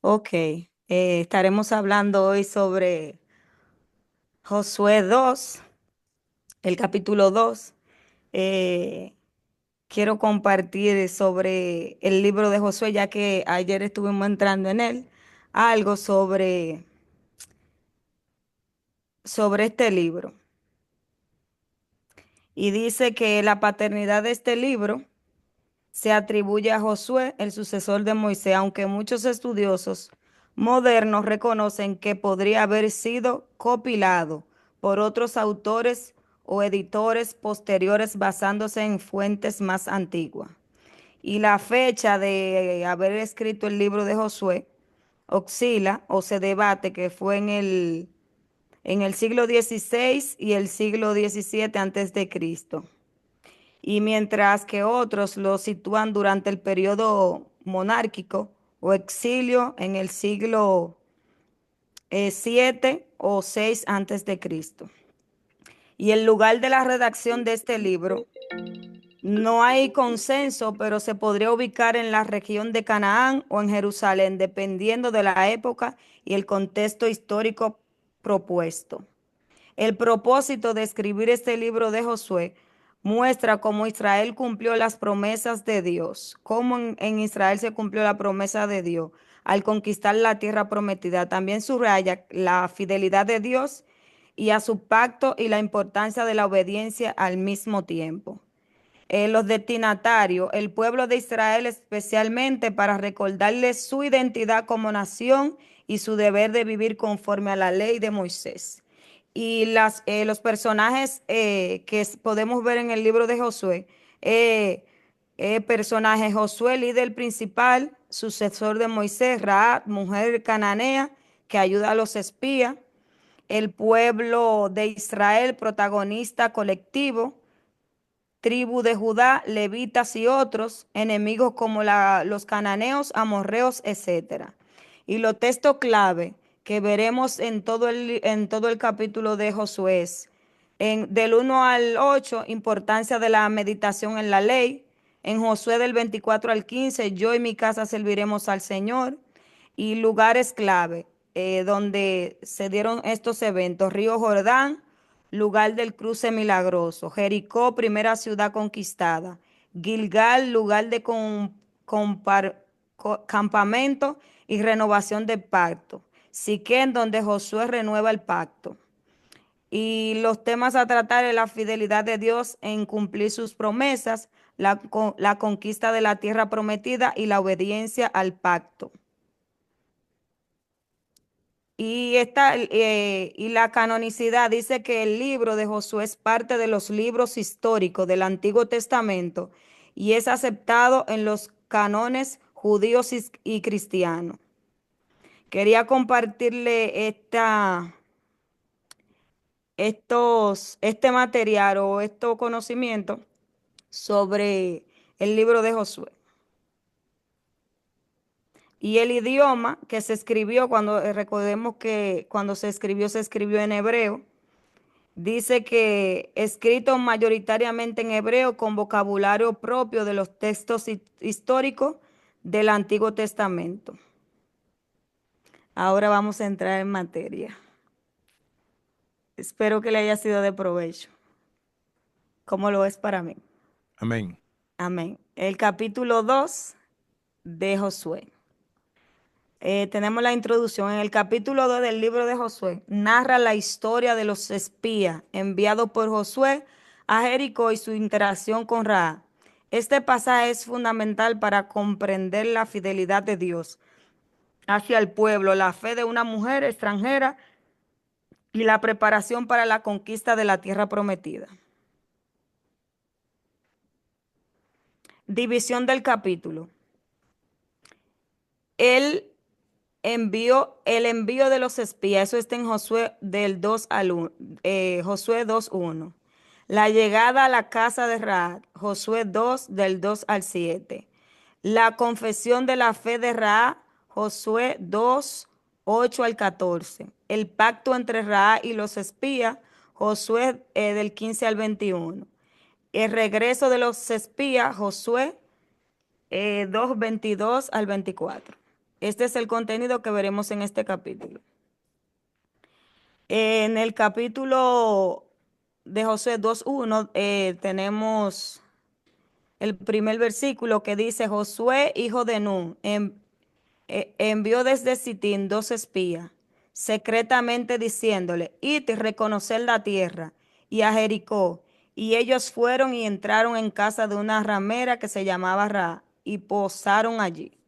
Ok, estaremos hablando hoy sobre Josué 2, el capítulo 2. Eh, Quiero compartir sobre el libro de Josué, ya que ayer estuvimos entrando en él, algo sobre este libro. Y dice que la paternidad de este libro se atribuye a Josué, el sucesor de Moisés, aunque muchos estudiosos modernos reconocen que podría haber sido copilado por otros autores o editores posteriores basándose en fuentes más antiguas. Y la fecha de haber escrito el libro de Josué oscila o se debate que fue en el siglo XVI y el siglo XVII antes de Cristo, y mientras que otros lo sitúan durante el periodo monárquico o exilio en el siglo 7 o 6 antes de Cristo. Y el lugar de la redacción de este libro no hay consenso, pero se podría ubicar en la región de Canaán o en Jerusalén, dependiendo de la época y el contexto histórico propuesto. El propósito de escribir este libro de Josué muestra cómo Israel cumplió las promesas de Dios, cómo en Israel se cumplió la promesa de Dios al conquistar la tierra prometida. También subraya la fidelidad de Dios y a su pacto y la importancia de la obediencia al mismo tiempo. Los destinatarios, el pueblo de Israel especialmente para recordarles su identidad como nación y su deber de vivir conforme a la ley de Moisés. Y los personajes podemos ver en el libro de Josué, personaje Josué, líder principal, sucesor de Moisés, Rahab, mujer cananea que ayuda a los espías, el pueblo de Israel, protagonista colectivo, tribu de Judá, levitas y otros, enemigos como los cananeos, amorreos, etcétera. Y los textos clave que veremos en todo el capítulo de Josué es, del 1 al 8, importancia de la meditación en la ley. En Josué del 24 al 15, yo y mi casa serviremos al Señor. Y lugares clave donde se dieron estos eventos: Río Jordán, lugar del cruce milagroso; Jericó, primera ciudad conquistada; Gilgal, lugar de campamento y renovación del pacto; Siquén, donde Josué renueva el pacto. Y los temas a tratar es la fidelidad de Dios en cumplir sus promesas, la conquista de la tierra prometida y la obediencia al pacto. Y la canonicidad dice que el libro de Josué es parte de los libros históricos del Antiguo Testamento y es aceptado en los cánones judíos y cristianos. Quería compartirle este material o estos conocimientos sobre el libro de Josué. Y el idioma que se escribió, recordemos que cuando se escribió en hebreo. Dice que escrito mayoritariamente en hebreo con vocabulario propio de los textos históricos del Antiguo Testamento. Ahora vamos a entrar en materia. Espero que le haya sido de provecho, como lo es para mí. Amén. Amén. El capítulo 2 de Josué. Tenemos la introducción. En el capítulo 2 del libro de Josué, narra la historia de los espías enviados por Josué a Jericó y su interacción con Rahab. Este pasaje es fundamental para comprender la fidelidad de Dios hacia el pueblo, la fe de una mujer extranjera y la preparación para la conquista de la tierra prometida. División del capítulo. El el envío de los espías, eso está en Josué del 2 al 1, Josué 2:1. La llegada a la casa de Rahab, Josué 2 del 2 al 7. La confesión de la fe de Rahab, Josué 2, 8 al 14. El pacto entre Rahab y los espías, Josué del 15 al 21. El regreso de los espías, Josué 2, 22 al 24. Este es el contenido que veremos en este capítulo. En el capítulo de Josué 2:1 tenemos el primer versículo que dice: Josué, hijo de Nun, envió desde Sitín 2 espías, secretamente diciéndole: id y reconocer la tierra, y a Jericó. Y ellos fueron y entraron en casa de una ramera que se llamaba Ra, y posaron allí.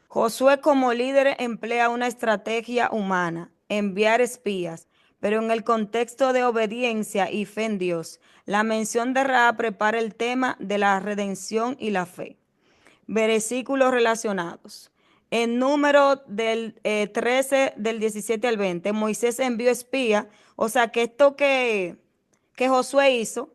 Josué como líder emplea una estrategia humana, enviar espías, pero en el contexto de obediencia y fe en Dios. La mención de Ra prepara el tema de la redención y la fe. Versículos relacionados. En número del 13, del 17 al 20, Moisés envió espía, o sea que esto que Josué hizo,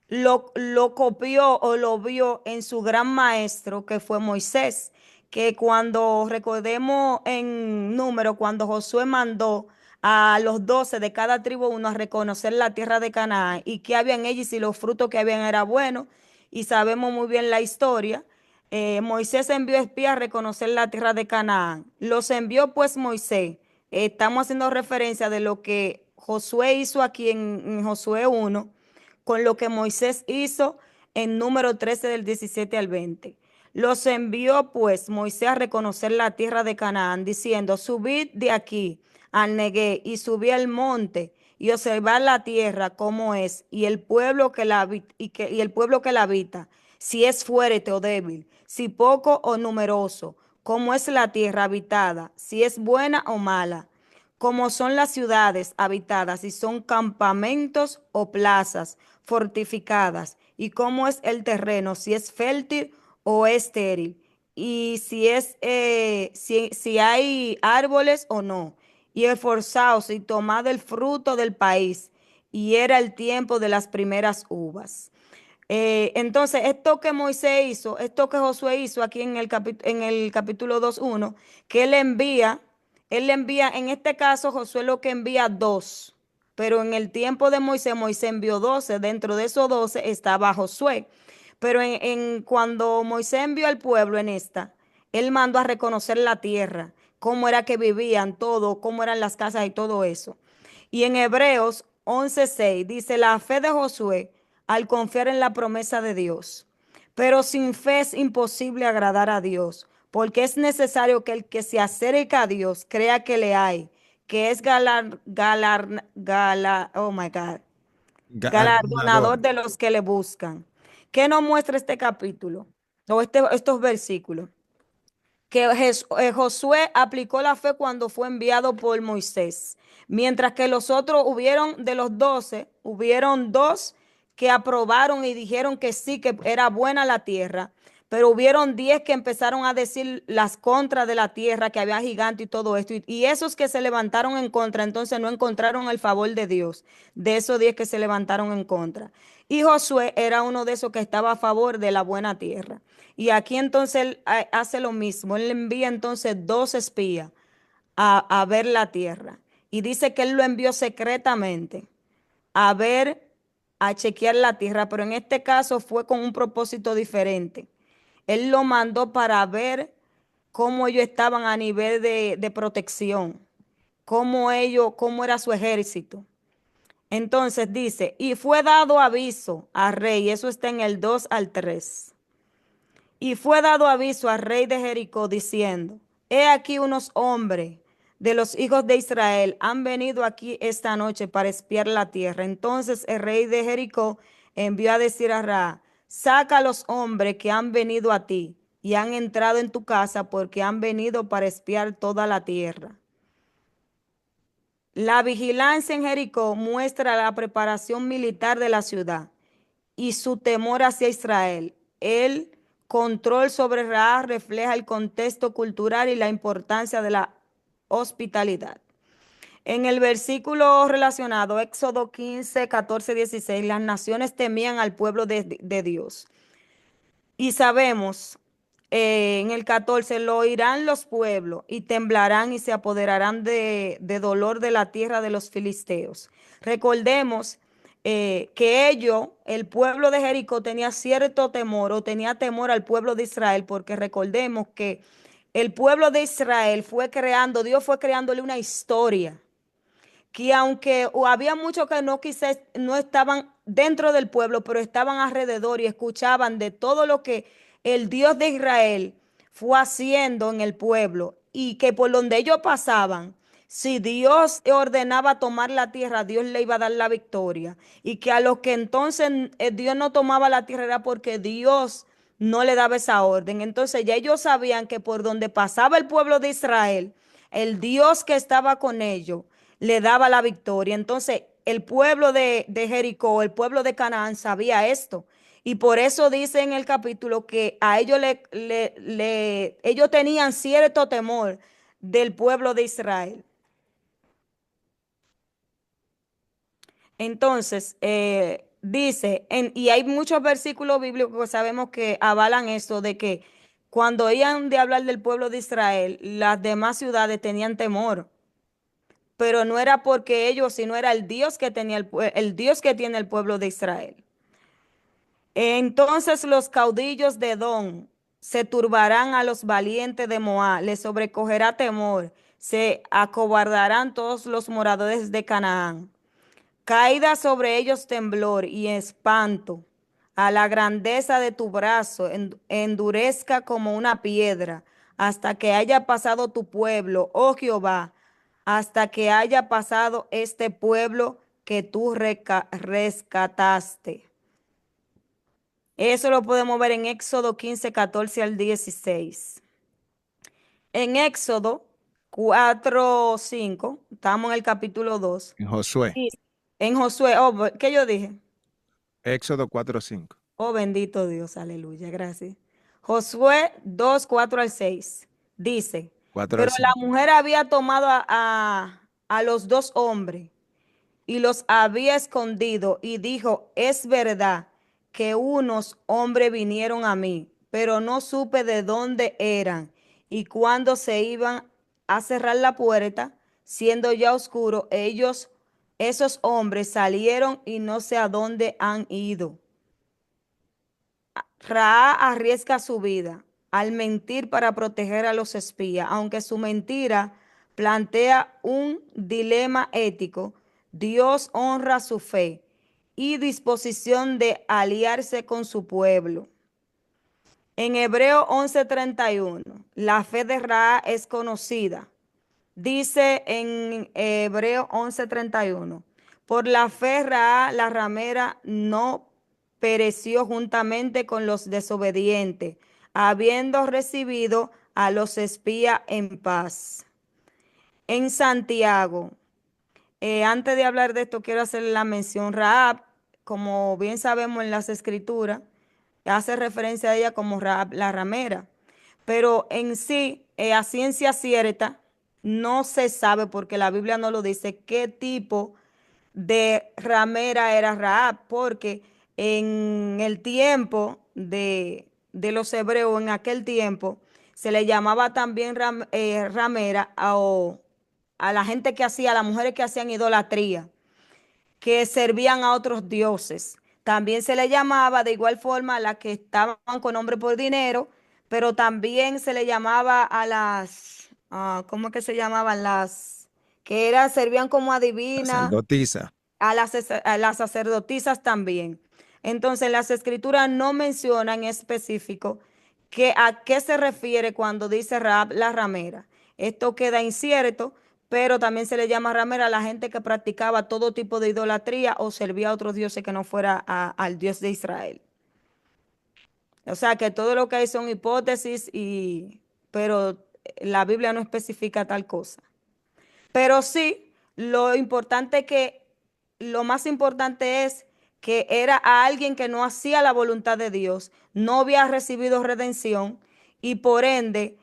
lo copió o lo vio en su gran maestro que fue Moisés, que cuando recordemos en número, cuando Josué mandó a los 12 de cada tribu uno a reconocer la tierra de Canaán y que habían ellos y si los frutos que habían era bueno, y sabemos muy bien la historia. Moisés envió espías a reconocer la tierra de Canaán. Los envió pues Moisés. Estamos haciendo referencia de lo que Josué hizo aquí en Josué 1, con lo que Moisés hizo en número 13 del 17 al 20. Los envió pues Moisés a reconocer la tierra de Canaán, diciendo: subid de aquí al Negué y subid al monte y observar la tierra como es, y el pueblo que la y el pueblo que la habita, si es fuerte o débil, si poco o numeroso, cómo es la tierra habitada, si es buena o mala, como son las ciudades habitadas, si son campamentos o plazas fortificadas, y cómo es el terreno, si es fértil o estéril, y si hay árboles o no, y esforzaos y tomad el fruto del país, y era el tiempo de las primeras uvas. Entonces, esto que Moisés hizo, esto que Josué hizo aquí en el capítulo 2:1, que él le envía, en este caso Josué lo que envía dos, pero en el tiempo de Moisés, Moisés envió 12, dentro de esos 12 estaba Josué. Pero cuando Moisés envió al pueblo en esta, él mandó a reconocer la tierra, cómo era que vivían, todo, cómo eran las casas y todo eso. Y en Hebreos 11:6 dice: la fe de Josué al confiar en la promesa de Dios. Pero sin fe es imposible agradar a Dios, porque es necesario que el que se acerque a Dios crea que le hay, que es oh my God, Galardonador. galardonador de los que le buscan. ¿Qué nos muestra este capítulo o estos versículos? Que Josué aplicó la fe cuando fue enviado por Moisés, mientras que los otros hubieron, de los 12, hubieron dos que aprobaron y dijeron que sí, que era buena la tierra, pero hubieron 10 que empezaron a decir las contras de la tierra, que había gigante y todo esto, y esos que se levantaron en contra, entonces no encontraron el favor de Dios, de esos 10 que se levantaron en contra. Y Josué era uno de esos que estaba a favor de la buena tierra. Y aquí entonces él hace lo mismo. Él envía entonces 2 espías a ver la tierra. Y dice que él lo envió secretamente a ver, a chequear la tierra, pero en este caso fue con un propósito diferente. Él lo mandó para ver cómo ellos estaban a nivel de protección, cómo era su ejército. Entonces dice: y fue dado aviso al rey, eso está en el 2 al 3. Y fue dado aviso al rey de Jericó diciendo: he aquí unos hombres de los hijos de Israel han venido aquí esta noche para espiar la tierra. Entonces el rey de Jericó envió a decir a Ra: saca a los hombres que han venido a ti y han entrado en tu casa, porque han venido para espiar toda la tierra. La vigilancia en Jericó muestra la preparación militar de la ciudad y su temor hacia Israel. El control sobre Raab refleja el contexto cultural y la importancia de la hospitalidad. En el versículo relacionado, Éxodo 15, 14, 16, las naciones temían al pueblo de Dios. Y sabemos, en el 14, lo oirán los pueblos y temblarán y se apoderarán de dolor de la tierra de los filisteos. Recordemos que ellos, el pueblo de Jericó, tenía cierto temor o tenía temor al pueblo de Israel, porque recordemos que el pueblo de Israel fue creando, Dios fue creándole una historia que aunque había muchos que no estaban dentro del pueblo, pero estaban alrededor y escuchaban de todo lo que el Dios de Israel fue haciendo en el pueblo y que por donde ellos pasaban, si Dios ordenaba tomar la tierra, Dios le iba a dar la victoria. Y que a los que entonces Dios no tomaba la tierra era porque Dios no le daba esa orden. Entonces ya ellos sabían que por donde pasaba el pueblo de Israel, el Dios que estaba con ellos le daba la victoria. Entonces el pueblo de Jericó, el pueblo de Canaán sabía esto. Y por eso dice en el capítulo que a ellos ellos tenían cierto temor del pueblo de Israel. Entonces, dice, y hay muchos versículos bíblicos que sabemos que avalan esto de que cuando iban de hablar del pueblo de Israel, las demás ciudades tenían temor, pero no era porque ellos, sino era el Dios que tenía el Dios que tiene el pueblo de Israel. Entonces los caudillos de Edom se turbarán a los valientes de Moab, les sobrecogerá temor, se acobardarán todos los moradores de Canaán. Caída sobre ellos temblor y espanto, a la grandeza de tu brazo, endurezca como una piedra, hasta que haya pasado tu pueblo, oh Jehová, hasta que haya pasado este pueblo que tú rescataste. Eso lo podemos ver en Éxodo 15, 14 al 16. En Éxodo 4, 5, estamos en el capítulo 2. En Josué, Sí. En Josué, oh, ¿qué yo dije? Éxodo 4:5. Oh, bendito Dios, aleluya, gracias. Josué 2, 4 al 6 dice, 4 al pero la 5. mujer había tomado a los dos hombres y los había escondido y dijo, es verdad que unos hombres vinieron a mí, pero no supe de dónde eran. Y cuando se iban a cerrar la puerta, siendo ya oscuro, esos hombres salieron y no sé a dónde han ido. Ra arriesga su vida al mentir para proteger a los espías, aunque su mentira plantea un dilema ético. Dios honra su fe y disposición de aliarse con su pueblo. En Hebreo 11:31, la fe de Ra es conocida. Dice en Hebreo 11:31, por la fe Ra, la ramera, no pereció juntamente con los desobedientes, habiendo recibido a los espías en paz. En Santiago, antes de hablar de esto, quiero hacer la mención. Rahab, como bien sabemos en las escrituras, hace referencia a ella como Rahab la ramera. Pero en sí, a ciencia cierta, no se sabe, porque la Biblia no lo dice, qué tipo de ramera era Rahab, porque en el tiempo de los hebreos, en aquel tiempo, se le llamaba también ramera a la gente que hacía, a las mujeres que hacían idolatría, que servían a otros dioses. También se le llamaba de igual forma a las que estaban con hombre por dinero, pero también se le llamaba a las, ¿cómo es que se llamaban? Las que servían como adivinas, Sacerdotisa. a las sacerdotisas también. Entonces, las escrituras no mencionan en específico a qué se refiere cuando dice Rahab la ramera. Esto queda incierto, pero también se le llama ramera a la gente que practicaba todo tipo de idolatría o servía a otros dioses que no fuera al Dios de Israel. O sea que todo lo que hay son hipótesis, pero la Biblia no especifica tal cosa. Pero sí, lo más importante es que era a alguien que no hacía la voluntad de Dios, no había recibido redención y por ende,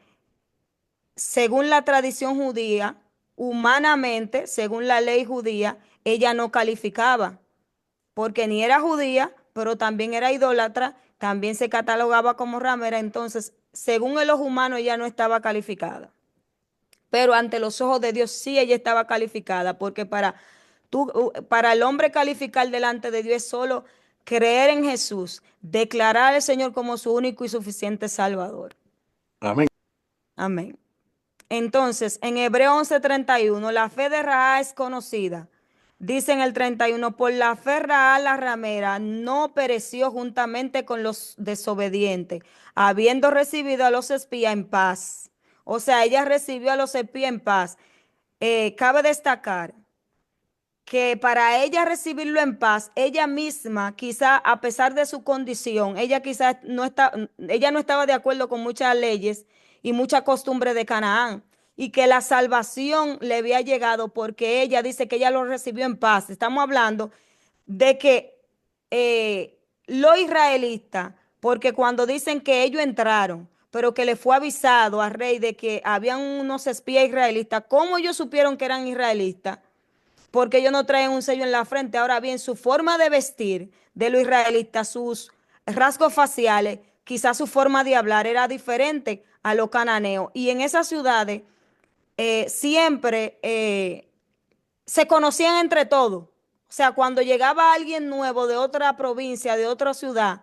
según la tradición judía, humanamente, según la ley judía, ella no calificaba, porque ni era judía, pero también era idólatra, también se catalogaba como ramera, entonces, según el ojo humano, ella no estaba calificada. Pero ante los ojos de Dios sí ella estaba calificada, porque para el hombre calificar delante de Dios es solo creer en Jesús, declarar al Señor como su único y suficiente Salvador. Amén. Amén. Entonces, en Hebreo 11:31, la fe de Rahab es conocida. Dice en el 31, por la fe Rahab la ramera no pereció juntamente con los desobedientes, habiendo recibido a los espías en paz. O sea, ella recibió a los espías en paz. Cabe destacar que para ella recibirlo en paz, ella misma, quizá a pesar de su condición, ella no estaba de acuerdo con muchas leyes y muchas costumbres de Canaán, y que la salvación le había llegado porque ella dice que ella lo recibió en paz. Estamos hablando de que los israelitas, porque cuando dicen que ellos entraron, pero que le fue avisado al rey de que habían unos espías israelitas, ¿cómo ellos supieron que eran israelitas? Porque ellos no traen un sello en la frente. Ahora bien, su forma de vestir de los israelitas, sus rasgos faciales, quizás su forma de hablar era diferente a los cananeos. Y en esas ciudades siempre se conocían entre todos. O sea, cuando llegaba alguien nuevo de otra provincia, de otra ciudad,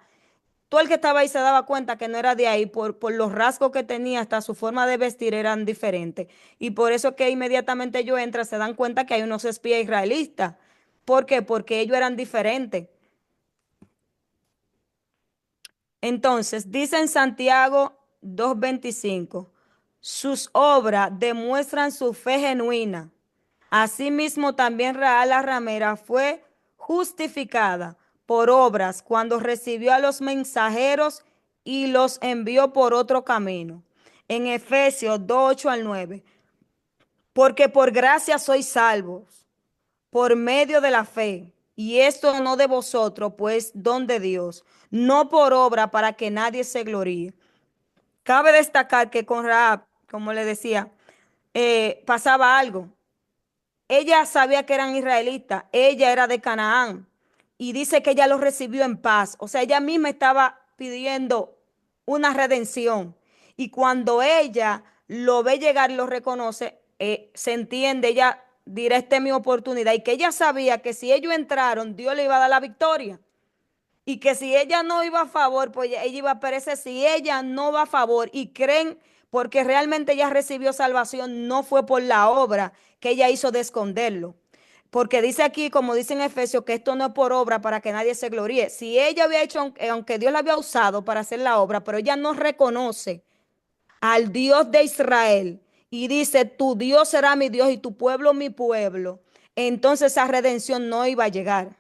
todo el que estaba ahí se daba cuenta que no era de ahí por los rasgos que tenía, hasta su forma de vestir eran diferentes. Y por eso que inmediatamente ellos entran, se dan cuenta que hay unos espías israelitas. ¿Por qué? Porque ellos eran diferentes. Entonces, dice en Santiago 2:25, sus obras demuestran su fe genuina. Asimismo, también Rahab la ramera fue justificada por obras cuando recibió a los mensajeros y los envió por otro camino. En Efesios 2:8 al 9, porque por gracia sois salvos, por medio de la fe, y esto no de vosotros, pues don de Dios, no por obra para que nadie se gloríe. Cabe destacar que con Rahab, como le decía, pasaba algo. Ella sabía que eran israelitas, ella era de Canaán y dice que ella los recibió en paz. O sea, ella misma estaba pidiendo una redención. Y cuando ella lo ve llegar y lo reconoce, se entiende, ella dirá, esta es mi oportunidad. Y que ella sabía que si ellos entraron, Dios le iba a dar la victoria. Y que si ella no iba a favor, pues ella iba a perecer. Si ella no va a favor y creen, porque realmente ella recibió salvación, no fue por la obra que ella hizo de esconderlo. Porque dice aquí, como dice en Efesios, que esto no es por obra para que nadie se gloríe. Si ella había hecho, aunque Dios la había usado para hacer la obra, pero ella no reconoce al Dios de Israel y dice, tu Dios será mi Dios y tu pueblo mi pueblo, entonces esa redención no iba a llegar.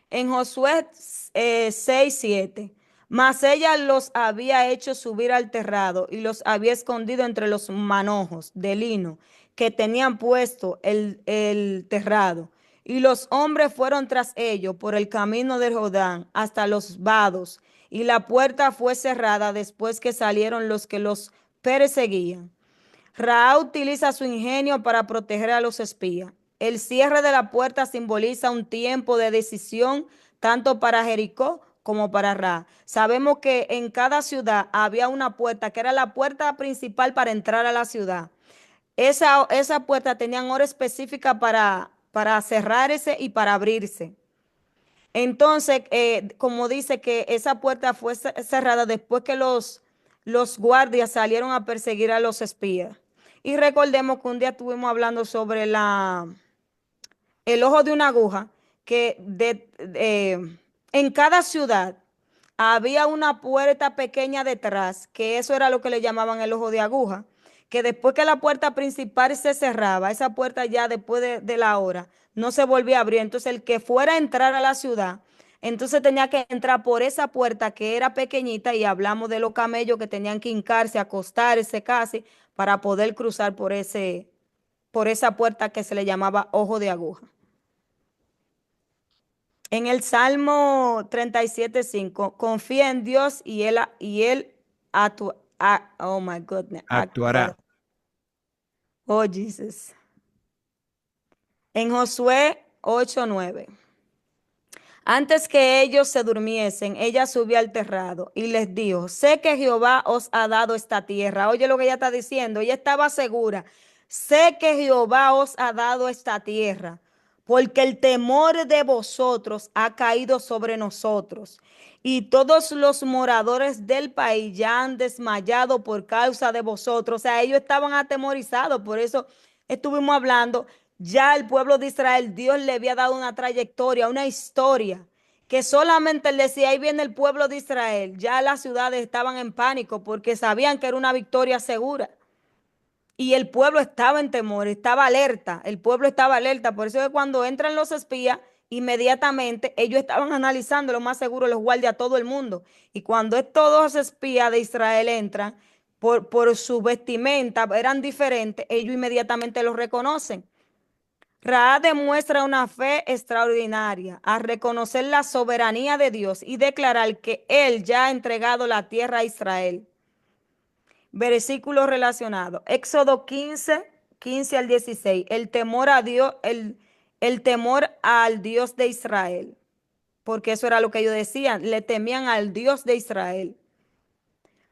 En Josué 6:7, mas ella los había hecho subir al terrado y los había escondido entre los manojos de lino que tenían puesto el terrado. Y los hombres fueron tras ellos por el camino del Jordán hasta los vados, y la puerta fue cerrada después que salieron los que los perseguían. Ra utiliza su ingenio para proteger a los espías. El cierre de la puerta simboliza un tiempo de decisión tanto para Jericó como para Ra. Sabemos que en cada ciudad había una puerta que era la puerta principal para entrar a la ciudad. Esa puerta tenían hora específica para cerrarse y para abrirse. Entonces, como dice que esa puerta fue cerrada después que los guardias salieron a perseguir a los espías. Y recordemos que un día estuvimos hablando sobre el ojo de una aguja, que en cada ciudad había una puerta pequeña detrás, que eso era lo que le llamaban el ojo de aguja, que después que la puerta principal se cerraba, esa puerta ya después de la hora, no se volvía a abrir. Entonces el que fuera a entrar a la ciudad, entonces tenía que entrar por esa puerta que era pequeñita, y hablamos de los camellos que tenían que hincarse, acostarse casi para poder cruzar por esa puerta que se le llamaba ojo de aguja. En el Salmo 37:5, confía en Dios y él oh my goodness, Actuará. Oh Jesus. En Josué 8:9, antes que ellos se durmiesen, ella subió al terrado y les dijo, sé que Jehová os ha dado esta tierra. Oye lo que ella está diciendo, ella estaba segura. Sé que Jehová os ha dado esta tierra, porque el temor de vosotros ha caído sobre nosotros. y todos los moradores del país ya han desmayado por causa de vosotros. O sea, ellos estaban atemorizados, por eso estuvimos hablando. Ya el pueblo de Israel, Dios le había dado una trayectoria, una historia, que solamente él decía, ahí viene el pueblo de Israel. Ya las ciudades estaban en pánico porque sabían que era una victoria segura. Y el pueblo estaba en temor, estaba alerta, el pueblo estaba alerta. Por eso es que cuando entran los espías, inmediatamente ellos estaban analizando lo más seguro, los guardias, todo el mundo. Y cuando estos dos espías de Israel entran, por su vestimenta eran diferentes, ellos inmediatamente los reconocen. Raab demuestra una fe extraordinaria al reconocer la soberanía de Dios y declarar que él ya ha entregado la tierra a Israel. Versículos relacionados. Éxodo 15, 15 al 16. El temor a Dios, el temor al Dios de Israel. Porque eso era lo que ellos decían. Le temían al Dios de Israel.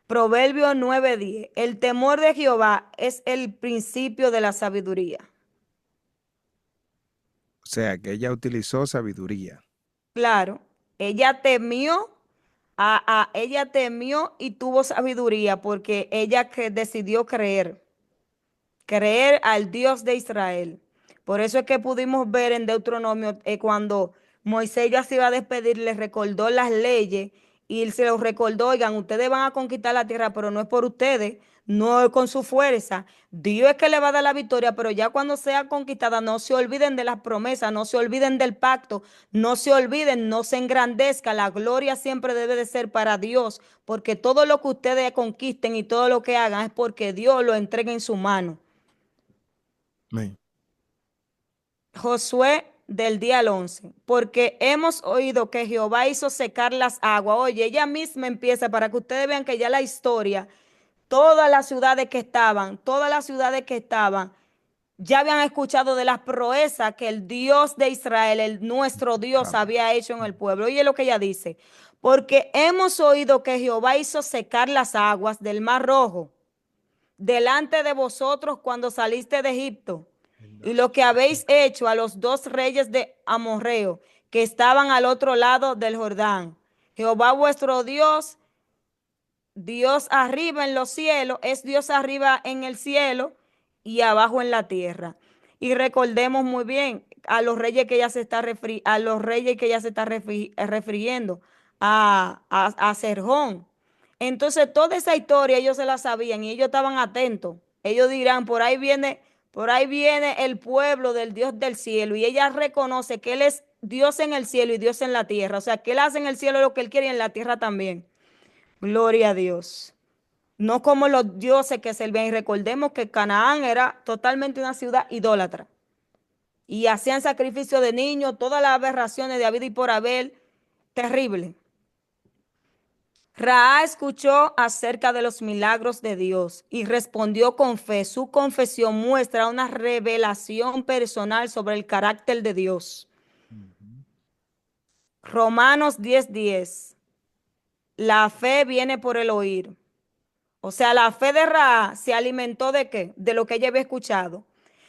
Proverbio 9:10. El temor de Jehová es el principio de la sabiduría. O sea, que ella utilizó sabiduría. Claro, ella temió, ella temió y tuvo sabiduría porque ella que decidió creer al Dios de Israel. Por eso es que pudimos ver en Deuteronomio cuando Moisés ya se iba a despedir, les recordó las leyes y él se los recordó, oigan, ustedes van a conquistar la tierra, pero no es por ustedes, no es con su fuerza. Dios es que le va a dar la victoria, pero ya cuando sea conquistada, no se olviden de las promesas, no se olviden del pacto, no se olviden, no se engrandezca. La gloria siempre debe de ser para Dios, porque todo lo que ustedes conquisten y todo lo que hagan es porque Dios lo entrega en su mano. Amén. Josué del día al 11, porque hemos oído que Jehová hizo secar las aguas. Oye, ella misma empieza para que ustedes vean que ya la historia, todas las ciudades que estaban, ya habían escuchado de las proezas que el Dios de Israel, nuestro Dios, Amén. había hecho en el pueblo. Oye lo que ella dice, porque hemos oído que Jehová hizo secar las aguas del Mar Rojo delante de vosotros cuando saliste de Egipto, y lo que habéis hecho a los dos reyes de Amorreo que estaban al otro lado del Jordán. Jehová vuestro Dios, Dios arriba en los cielos, es Dios arriba en el cielo y abajo en la tierra. Y recordemos muy bien a los reyes que ella se está refiriendo, a Serjón. Entonces, toda esa historia ellos se la sabían y ellos estaban atentos. Ellos dirán, por ahí viene el pueblo del Dios del cielo. Y ella reconoce que Él es Dios en el cielo y Dios en la tierra. O sea, que Él hace en el cielo lo que Él quiere y en la tierra también. Gloria a Dios. No como los dioses que servían. Y recordemos que Canaán era totalmente una ciudad idólatra. Y hacían sacrificio de niños, todas las aberraciones de habido y por haber, terrible. Raá escuchó acerca de los milagros de Dios y respondió con fe. Su confesión muestra una revelación personal sobre el carácter de Dios. Romanos 10:10. La fe viene por el oír. O sea, la fe de Raá se alimentó ¿de qué? De lo que ella había escuchado.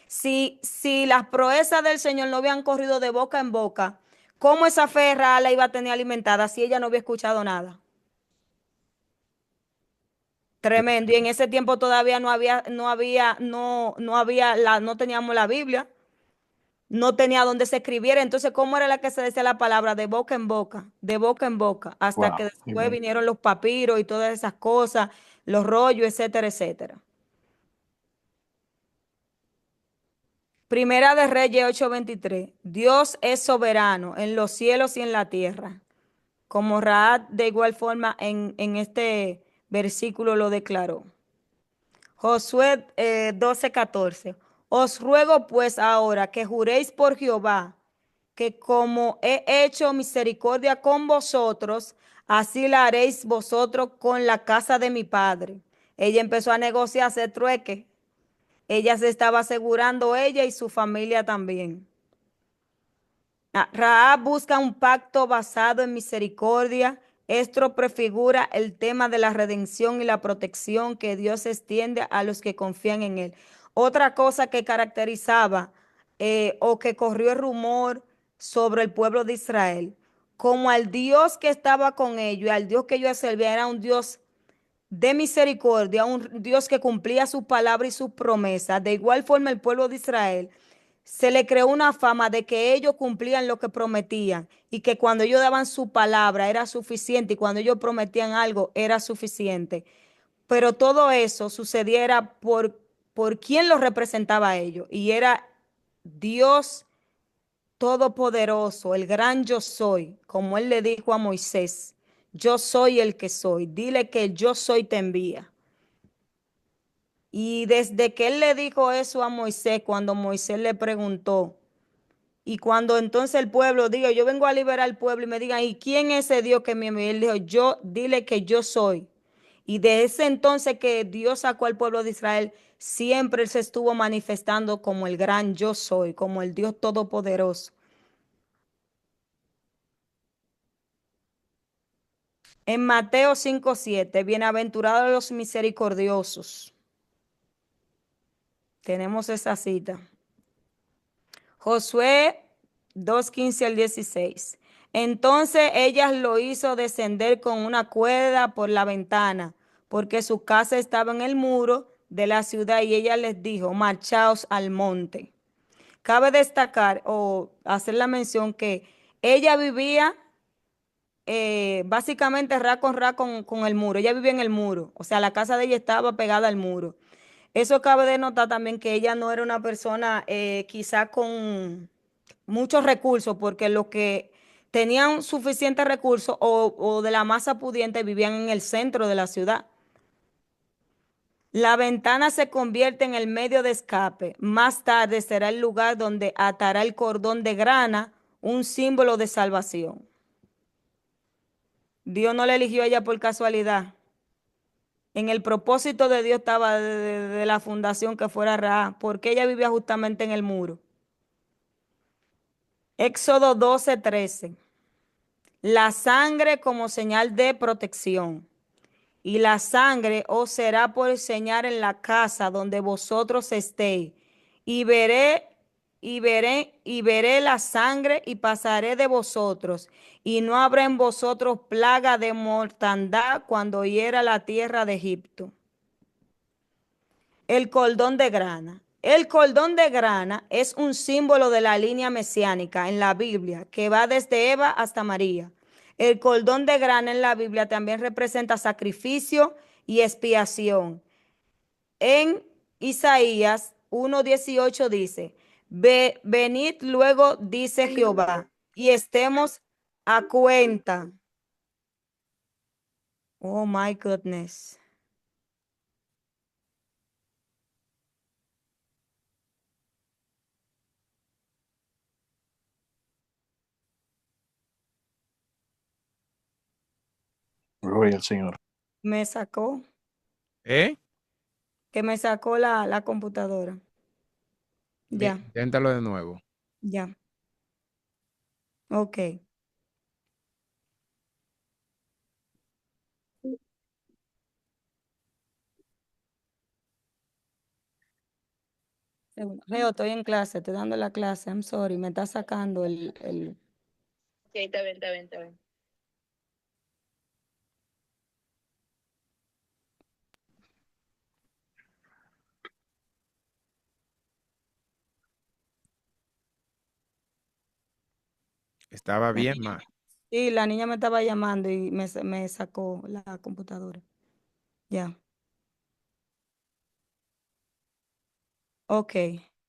Si las proezas del Señor no habían corrido de boca en boca, ¿cómo esa fe de Raá la iba a tener alimentada si ella no había escuchado nada? Tremendo. Y en ese tiempo todavía no teníamos la Biblia, no tenía donde se escribiera. Entonces, ¿cómo era la que se decía la palabra? De boca en boca, de boca en boca, hasta que Wow, después amen. vinieron los papiros y todas esas cosas, los rollos, etcétera, etcétera. Primera de Reyes 8:23. Dios es soberano en los cielos y en la tierra. Como Raad de igual forma en este versículo lo declaró. Josué 12:14. Os ruego pues ahora que juréis por Jehová, que como he hecho misericordia con vosotros, así la haréis vosotros con la casa de mi padre. Ella empezó a negociar, a hacer trueque. Ella se estaba asegurando, ella y su familia también. Rahab busca un pacto basado en misericordia. Esto prefigura el tema de la redención y la protección que Dios extiende a los que confían en Él. Otra cosa que caracterizaba o que corrió el rumor sobre el pueblo de Israel, como al Dios que estaba con ellos y al Dios que ellos servían era un Dios de misericordia, un Dios que cumplía su palabra y sus promesas. De igual forma el pueblo de Israel se le creó una fama de que ellos cumplían lo que prometían y que cuando ellos daban su palabra era suficiente y cuando ellos prometían algo era suficiente. Pero todo eso sucediera por quien los representaba a ellos y era Dios Todopoderoso, el gran yo soy, como él le dijo a Moisés, yo soy el que soy, dile que el yo soy te envía. Y desde que él le dijo eso a Moisés, cuando Moisés le preguntó, y cuando entonces el pueblo diga, yo vengo a liberar al pueblo y me digan, ¿y quién es ese Dios que me envió? Él dijo, yo, dile que yo soy. Y de ese entonces que Dios sacó al pueblo de Israel, siempre él se estuvo manifestando como el gran yo soy, como el Dios todopoderoso. En Mateo 5:7, bienaventurados los misericordiosos. Tenemos esa cita. Josué 2:15 al 16. Entonces ellas lo hizo descender con una cuerda por la ventana, porque su casa estaba en el muro de la ciudad y ella les dijo, marchaos al monte. Cabe destacar o hacer la mención que ella vivía básicamente ra con el muro. Ella vivía en el muro, o sea, la casa de ella estaba pegada al muro. Eso cabe de notar también que ella no era una persona quizá con muchos recursos, porque los que tenían suficientes recursos o de la masa pudiente vivían en el centro de la ciudad. La ventana se convierte en el medio de escape. Más tarde será el lugar donde atará el cordón de grana, un símbolo de salvación. Dios no la eligió a ella por casualidad. En el propósito de Dios estaba de la fundación que fuera Ra, porque ella vivía justamente en el muro. Éxodo 12:13. La sangre como señal de protección. Y la sangre os será por señal en la casa donde vosotros estéis. Y veré la sangre y pasaré de vosotros. Y no habrá en vosotros plaga de mortandad cuando hiera la tierra de Egipto. El cordón de grana. El cordón de grana es un símbolo de la línea mesiánica en la Biblia que va desde Eva hasta María. El cordón de grana en la Biblia también representa sacrificio y expiación. En Isaías 1:18 dice, venid luego, dice Jehová, y estemos a cuenta. Oh my goodness. Gloria al Señor. Me sacó, ¿Eh? que me sacó la computadora. Ya, Inténtalo de nuevo. ya. Ok. Leo, estoy en clase, estoy dando la clase. I'm sorry, me está sacando el... Ok, está bien, está bien, está bien. Estaba La bien, niña, ma. sí, la niña me estaba llamando y me sacó la computadora. Ya. Ok,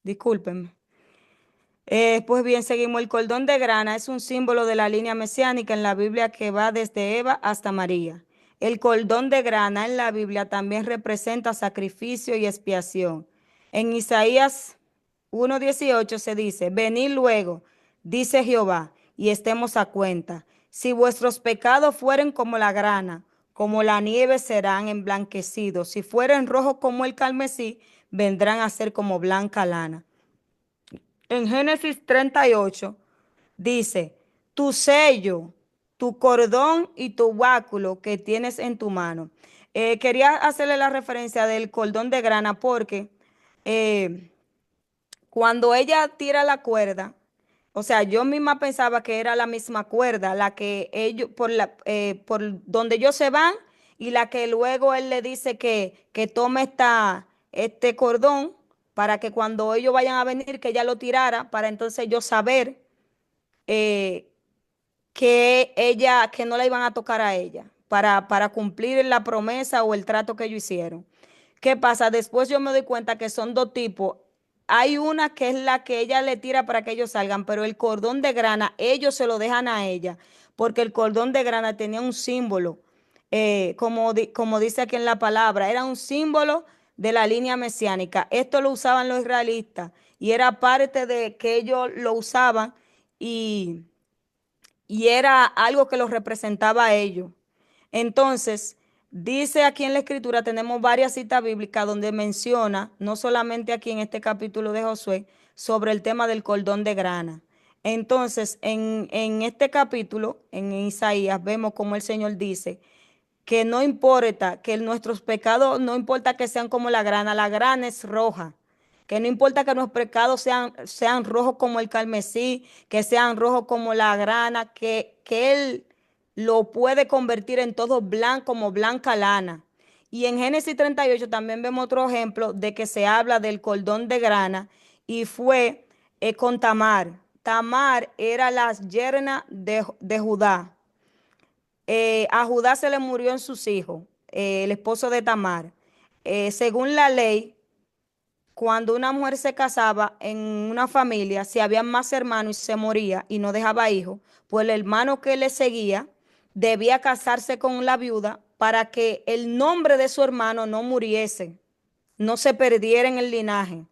discúlpenme. Pues bien, seguimos. El cordón de grana es un símbolo de la línea mesiánica en la Biblia que va desde Eva hasta María. El cordón de grana en la Biblia también representa sacrificio y expiación. En Isaías 1:18 se dice, venid luego, dice Jehová, y estemos a cuenta. Si vuestros pecados fueren como la grana, como la nieve serán emblanquecidos. Si fueren rojos como el carmesí, vendrán a ser como blanca lana. En Génesis 38 dice, tu sello, tu cordón y tu báculo que tienes en tu mano. Quería hacerle la referencia del cordón de grana porque eh, cuando ella tira la cuerda, O sea, yo misma pensaba que era la misma cuerda, la que ellos, por donde ellos se van, y la que luego él le dice que tome este cordón para que cuando ellos vayan a venir, que ella lo tirara, para entonces yo saber eh, que no la iban a tocar a ella, para cumplir la promesa o el trato que ellos hicieron. ¿Qué pasa? Después yo me doy cuenta que son dos tipos. Hay una que es la que ella le tira para que ellos salgan, pero el cordón de grana, ellos se lo dejan a ella, porque el cordón de grana tenía un símbolo, como dice aquí en la palabra, era un símbolo de la línea mesiánica. Esto lo usaban los israelitas y era parte de que ellos lo usaban y era algo que los representaba a ellos. Entonces, dice aquí en la escritura, tenemos varias citas bíblicas donde menciona, no solamente aquí en este capítulo de Josué, sobre el tema del cordón de grana. Entonces, en este capítulo, en Isaías, vemos como el Señor dice que no importa, que nuestros pecados, no importa que sean como la grana es roja. Que no importa que nuestros pecados sean rojos como el carmesí, que sean rojos como la grana, que Él lo puede convertir en todo blanco como blanca lana. Y en Génesis 38 también vemos otro ejemplo de que se habla del cordón de grana y fue con Tamar. Tamar era la yerna de Judá. A Judá se le murió en sus hijos, el esposo de Tamar. Según la ley, cuando una mujer se casaba en una familia, si había más hermanos y se moría y no dejaba hijos, pues el hermano que le seguía debía casarse con la viuda para que el nombre de su hermano no muriese, no se perdiera en el linaje.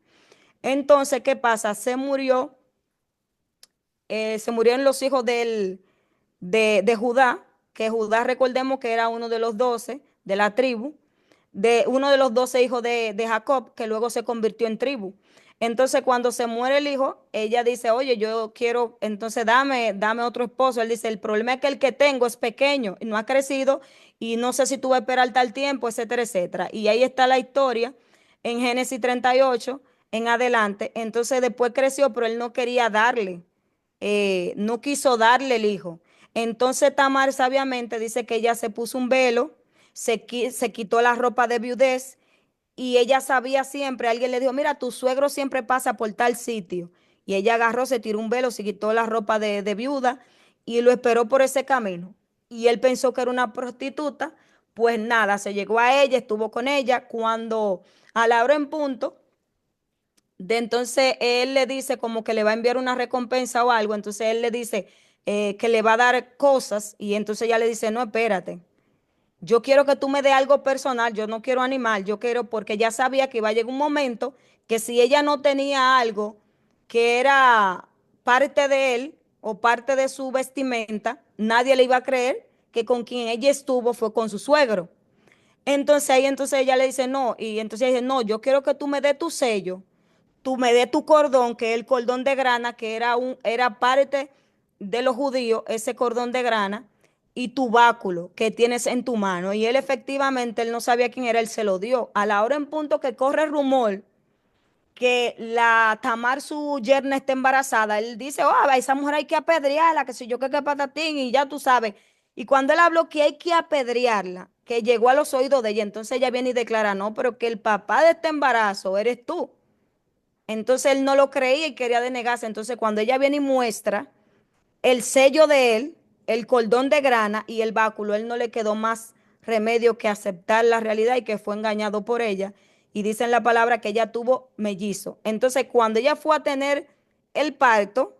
Entonces, ¿qué pasa? Se murieron los hijos de Judá, que Judá recordemos que era uno de los 12 de la tribu, de uno de los 12 hijos de Jacob, que luego se convirtió en tribu. Entonces, cuando se muere el hijo, ella dice, oye, yo quiero, entonces dame otro esposo. Él dice, el problema es que el que tengo es pequeño y no ha crecido y no sé si tú vas a esperar tal tiempo, etcétera, etcétera. Y ahí está la historia en Génesis 38 en adelante. Entonces, después creció, pero él no quería darle, no quiso darle el hijo. Entonces Tamar sabiamente dice que ella se puso un velo, se quitó la ropa de viudez y ella sabía siempre, alguien le dijo, mira, tu suegro siempre pasa por tal sitio. Y ella agarró, se tiró un velo, se quitó la ropa de viuda y lo esperó por ese camino. Y él pensó que era una prostituta, pues nada, se llegó a ella, estuvo con ella. Cuando a la hora en punto, de entonces él le dice como que le va a enviar una recompensa o algo, entonces él le dice que le va a dar cosas y entonces ella le dice, no, espérate, yo quiero que tú me dé algo personal, yo no quiero animal, yo quiero, porque ya sabía que iba a llegar un momento que si ella no tenía algo que era parte de él o parte de su vestimenta, nadie le iba a creer que con quien ella estuvo fue con su suegro. Entonces ella le dice, no, y entonces ella dice, no, yo quiero que tú me des tu sello, tú me des tu cordón, que es el cordón de grana, que era parte de los judíos, ese cordón de grana, y tu báculo que tienes en tu mano. Y él efectivamente, él no sabía quién era, él se lo dio. A la hora en punto que corre el rumor que la Tamar, su yerna, está embarazada, él dice, oh, a esa mujer hay que apedrearla, que si yo qué patatín, y ya tú sabes. Y cuando él habló que hay que apedrearla, que llegó a los oídos de ella, entonces ella viene y declara, no, pero que el papá de este embarazo eres tú. Entonces él no lo creía y quería denegarse. Entonces cuando ella viene y muestra el sello de él, el cordón de grana y el báculo, él no le quedó más remedio que aceptar la realidad y que fue engañado por ella. Y dice en la palabra que ella tuvo mellizo. Entonces cuando ella fue a tener el parto,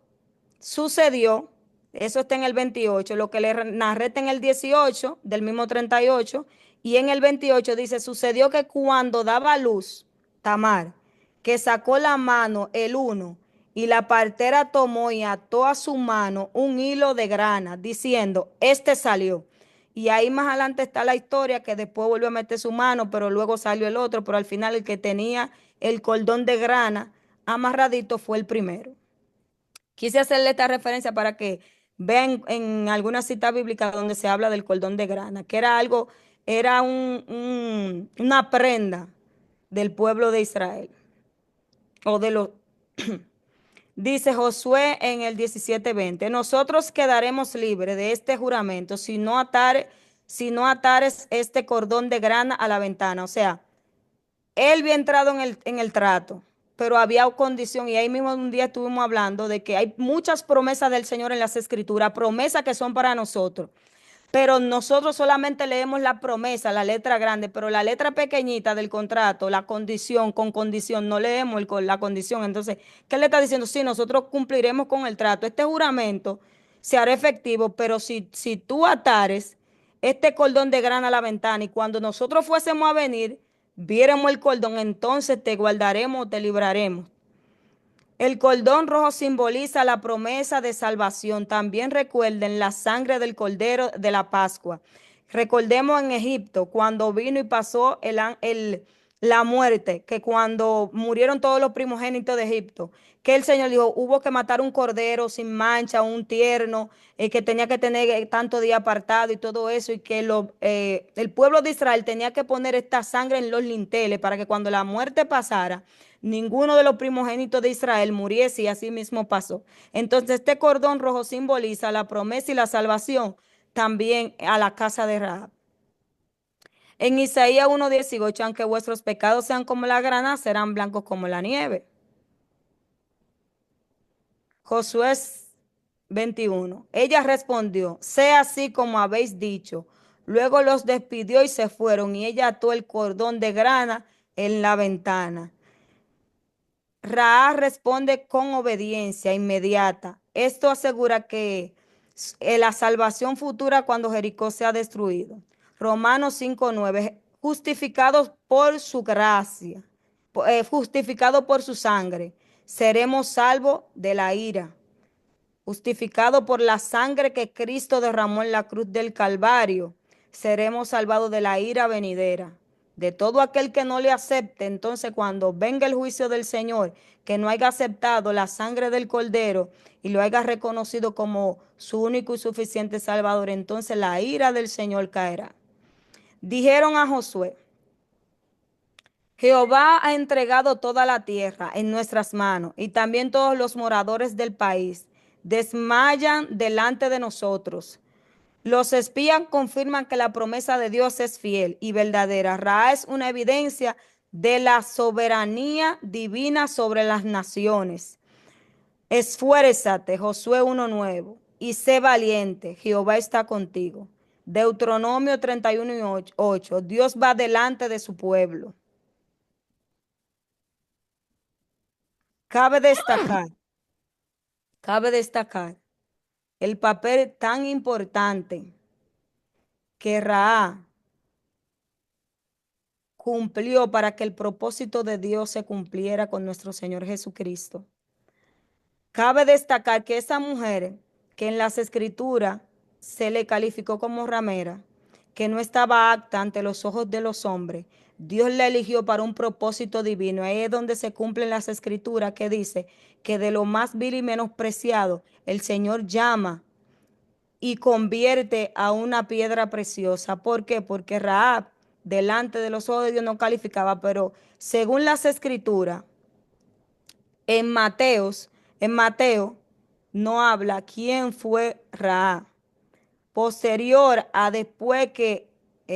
sucedió, eso está en el 28, lo que le narré está en el 18 del mismo 38, y en el 28 dice, sucedió que cuando daba luz, Tamar, que sacó la mano el uno, y la partera tomó y ató a su mano un hilo de grana, diciendo, este salió. Y ahí más adelante está la historia que después volvió a meter su mano, pero luego salió el otro, pero al final el que tenía el cordón de grana amarradito fue el primero. Quise hacerle esta referencia para que vean en alguna cita bíblica donde se habla del cordón de grana, que era algo, era una prenda del pueblo de Israel o Dice Josué en el 17:20, nosotros quedaremos libres de este juramento si no atares este cordón de grana a la ventana. O sea, él había entrado en el trato, pero había condición, y ahí mismo un día estuvimos hablando de que hay muchas promesas del Señor en las Escrituras, promesas que son para nosotros. Pero nosotros solamente leemos la promesa, la letra grande, pero la letra pequeñita del contrato, la condición, con condición, no leemos la condición. Entonces, ¿qué le está diciendo? Sí, nosotros cumpliremos con el trato. Este juramento se hará efectivo, pero si tú atares este cordón de grana a la ventana y cuando nosotros fuésemos a venir, viéramos el cordón, entonces te guardaremos, te libraremos. El cordón rojo simboliza la promesa de salvación. También recuerden la sangre del cordero de la Pascua. Recordemos en Egipto cuando vino y pasó la muerte, que cuando murieron todos los primogénitos de Egipto, que el Señor dijo, hubo que matar un cordero sin mancha, un tierno, que tenía que tener tanto día apartado y todo eso, y que el pueblo de Israel tenía que poner esta sangre en los linteles para que cuando la muerte pasara, ninguno de los primogénitos de Israel muriese, y así mismo pasó. Entonces este cordón rojo simboliza la promesa y la salvación también a la casa de Rahab. En Isaías 1:18, aunque vuestros pecados sean como la grana, serán blancos como la nieve. Josué 21. Ella respondió, sea así como habéis dicho. Luego los despidió y se fueron, y ella ató el cordón de grana en la ventana. Rahab responde con obediencia inmediata. Esto asegura que la salvación futura cuando Jericó sea destruido. Romanos 5:9, justificados por su gracia, justificados por su sangre, seremos salvos de la ira. Justificado por la sangre que Cristo derramó en la cruz del Calvario, seremos salvados de la ira venidera. De todo aquel que no le acepte, entonces cuando venga el juicio del Señor, que no haya aceptado la sangre del Cordero y lo haya reconocido como su único y suficiente Salvador, entonces la ira del Señor caerá. Dijeron a Josué, Jehová ha entregado toda la tierra en nuestras manos, y también todos los moradores del país desmayan delante de nosotros. Los espías confirman que la promesa de Dios es fiel y verdadera. Ra es una evidencia de la soberanía divina sobre las naciones. Esfuérzate, Josué 1:9, y sé valiente, Jehová está contigo. Deuteronomio 31:8, Dios va delante de su pueblo. Cabe destacar el papel tan importante que Rahab cumplió para que el propósito de Dios se cumpliera con nuestro Señor Jesucristo. Cabe destacar que esa mujer que en las Escrituras se le calificó como ramera, que no estaba apta ante los ojos de los hombres, Dios la eligió para un propósito divino. Ahí es donde se cumplen las Escrituras que dice que de lo más vil y menospreciado el Señor llama y convierte a una piedra preciosa. ¿Por qué? Porque Rahab delante de los ojos de Dios no calificaba, pero según las Escrituras, en Mateo no habla quién fue Rahab. Posterior a después que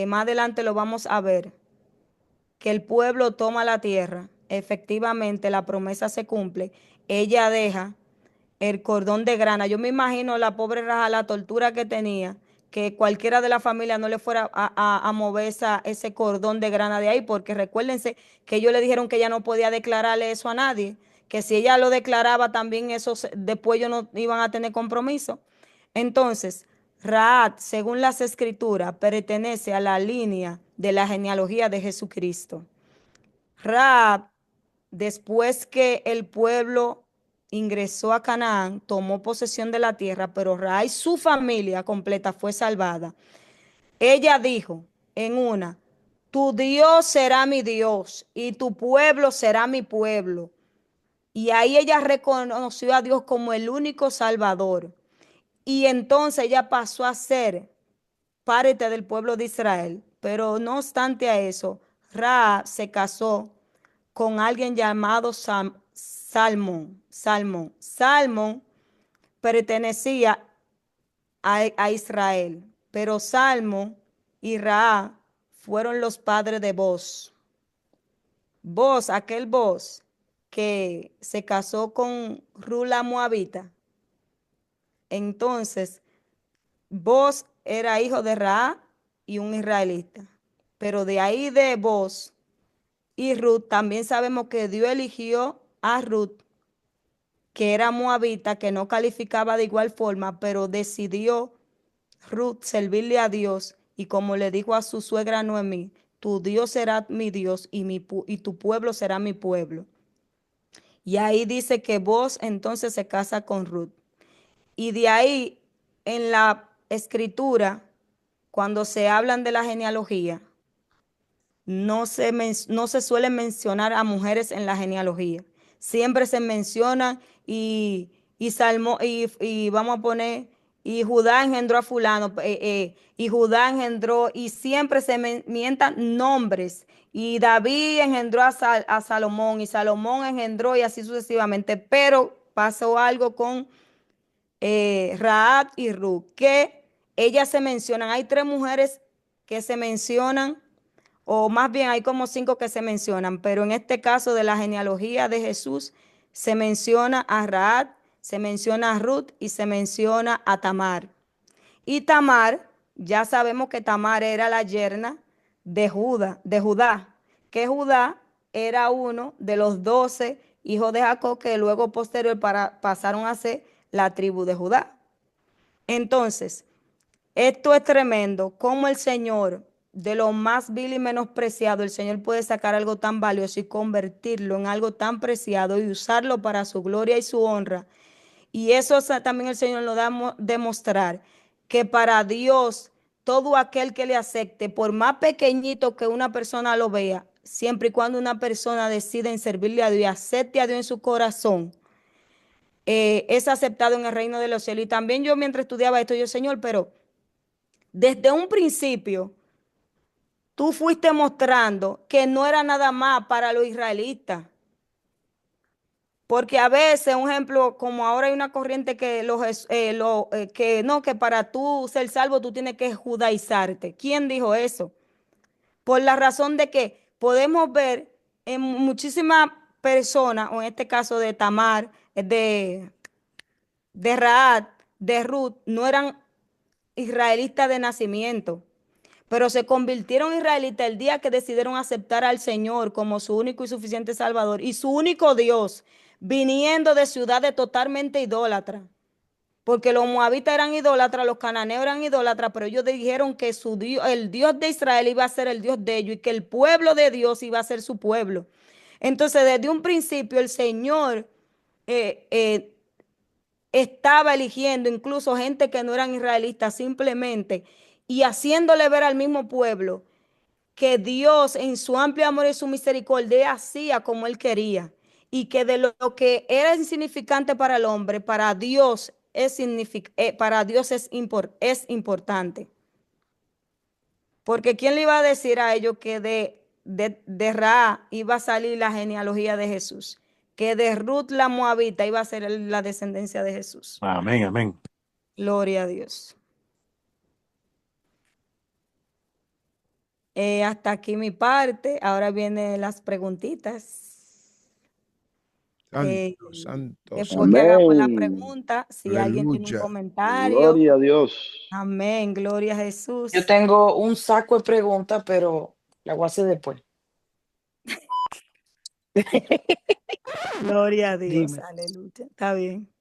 más adelante lo vamos a ver, que el pueblo toma la tierra, efectivamente la promesa se cumple, ella deja el cordón de grana. Yo me imagino la pobre Rahab, la tortura que tenía, que cualquiera de la familia no le fuera a mover ese cordón de grana de ahí, porque recuérdense que ellos le dijeron que ella no podía declararle eso a nadie, que si ella lo declaraba también eso, después ellos no iban a tener compromiso. Entonces, Rahab, según las Escrituras, pertenece a la línea de la genealogía de Jesucristo. Rahab, después que el pueblo ingresó a Canaán, tomó posesión de la tierra, pero Rahab y su familia completa fue salvada. Ella dijo en una, tu Dios será mi Dios y tu pueblo será mi pueblo. Y ahí ella reconoció a Dios como el único Salvador. Y entonces ella pasó a ser parte del pueblo de Israel. Pero no obstante a eso, Rahab se casó con alguien llamado Salmón. Salmón pertenecía a Israel, pero Salmo y Raá fueron los padres de Boz. Boz, aquel Boz que se casó con Rula Moabita. Entonces, Boz era hijo de Raá y un israelita. Pero de ahí de Boz y Ruth, también sabemos que Dios eligió a Ruth, que era moabita, que no calificaba de igual forma, pero decidió Ruth servirle a Dios y como le dijo a su suegra Noemí, tu Dios será mi Dios y tu pueblo será mi pueblo. Y ahí dice que Boz entonces se casa con Ruth. Y de ahí en la escritura, cuando se hablan de la genealogía, no se suelen mencionar a mujeres en la genealogía. Siempre se mencionan y vamos a poner, y Judá engendró a fulano, y Judá engendró, y siempre se mientan nombres. Y David engendró a Salomón, y Salomón engendró, y así sucesivamente. Pero pasó algo con Raab y Ruth, que ellas se mencionan. Hay 3 mujeres que se mencionan, o más bien hay como 5 que se mencionan, pero en este caso de la genealogía de Jesús se menciona a Raab, se menciona a Ruth y se menciona a Tamar. Y Tamar, ya sabemos que Tamar era la yerna de Judá, que Judá era uno de los 12 hijos de Jacob que luego posterior pasaron a ser la tribu de Judá. Entonces, esto es tremendo, como el Señor, de lo más vil y menospreciado, el Señor puede sacar algo tan valioso y convertirlo en algo tan preciado y usarlo para su gloria y su honra. Y eso también el Señor nos da a demostrar que para Dios, todo aquel que le acepte, por más pequeñito que una persona lo vea, siempre y cuando una persona decide en servirle a Dios y acepte a Dios en su corazón, es aceptado en el reino de los cielos. Y también yo mientras estudiaba esto, yo, Señor, pero desde un principio, tú fuiste mostrando que no era nada más para los israelitas. Porque a veces, un ejemplo, como ahora hay una corriente que para tú ser salvo tú tienes que judaizarte. ¿Quién dijo eso? Por la razón de que podemos ver en muchísimas personas, o en este caso de Tamar, de Raad, de Ruth, no eran israelitas de nacimiento, pero se convirtieron en israelitas el día que decidieron aceptar al Señor como su único y suficiente Salvador y su único Dios, viniendo de ciudades totalmente idólatras. Porque los moabitas eran idólatras, los cananeos eran idólatras, pero ellos dijeron que el Dios de Israel iba a ser el Dios de ellos y que el pueblo de Dios iba a ser su pueblo. Entonces, desde un principio, el Señor estaba eligiendo incluso gente que no eran israelitas simplemente y haciéndole ver al mismo pueblo que Dios en su amplio amor y su misericordia hacía como él quería y que de lo que era insignificante para el hombre, para Dios es importante. Porque ¿quién le iba a decir a ellos que de Ra iba a salir la genealogía de Jesús? Que de Ruth la Moabita iba a ser la descendencia de Jesús. Amén, amén. Gloria a Dios. Hasta aquí mi parte. Ahora vienen las preguntitas. Santo, Después que hagamos la Amén. pregunta, si alguien tiene un aleluya. comentario. Gloria a Dios. Amén, gloria a Jesús. Yo tengo un saco de preguntas, pero la voy a hacer después. Gloria a Dios, Dime. aleluya. Está bien.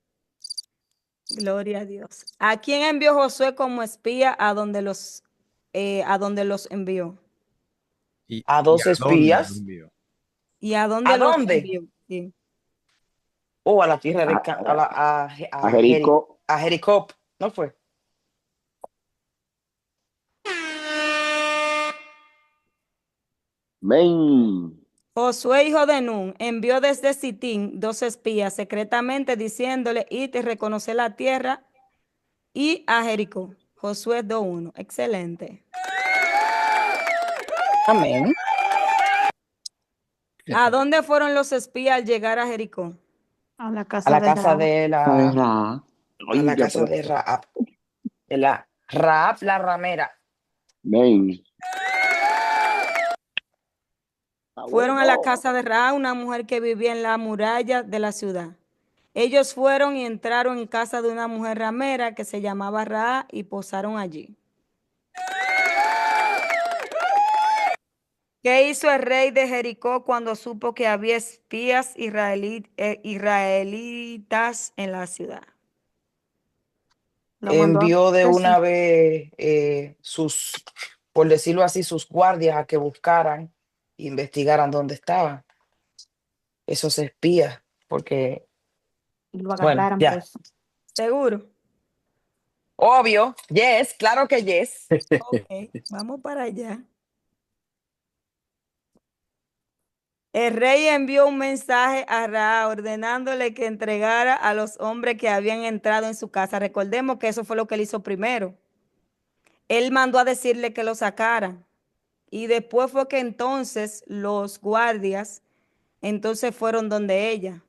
Gloria a Dios. ¿A quién envió Josué como espía a donde los envió? A ¿Y 2 a dónde lo espías. envió? ¿Y a dónde ¿A los dónde? envió? Sí. O a la tierra de A Jericó. a Jericó, ¿no fue? Amén. Josué, hijo de Nun, envió desde Sitín 2 espías secretamente diciéndole, y te reconoce la tierra y a Jericó. Josué 2:1. Excelente. Amén. ¿A dónde fueron los espías al llegar a Jericó? A la A casa la de casa Rahab. de A la, Ra. a Ay, la ya, casa de Rahab. De la Rahab, la ramera. men. Está Fueron a la bueno. casa de Rahab, una mujer que vivía en la muralla de la ciudad. Ellos fueron y entraron en casa de una mujer ramera que se llamaba Rahab y posaron allí. ¿Qué hizo el rey de Jericó cuando supo que había espías israelitas en la ciudad? Lo mandó a Envió de presión. una vez por decirlo así, sus guardias a que buscaran, investigaran dónde estaban esos espías, porque, Y lo bueno, agarraran ya. preso. ¿Seguro? Obvio, yes, claro que yes. Ok, vamos para allá. El rey envió un mensaje a Rahab ordenándole que entregara a los hombres que habían entrado en su casa. Recordemos que eso fue lo que él hizo primero. Él mandó a decirle que lo sacaran. Y después fue que entonces los guardias entonces fueron donde ella.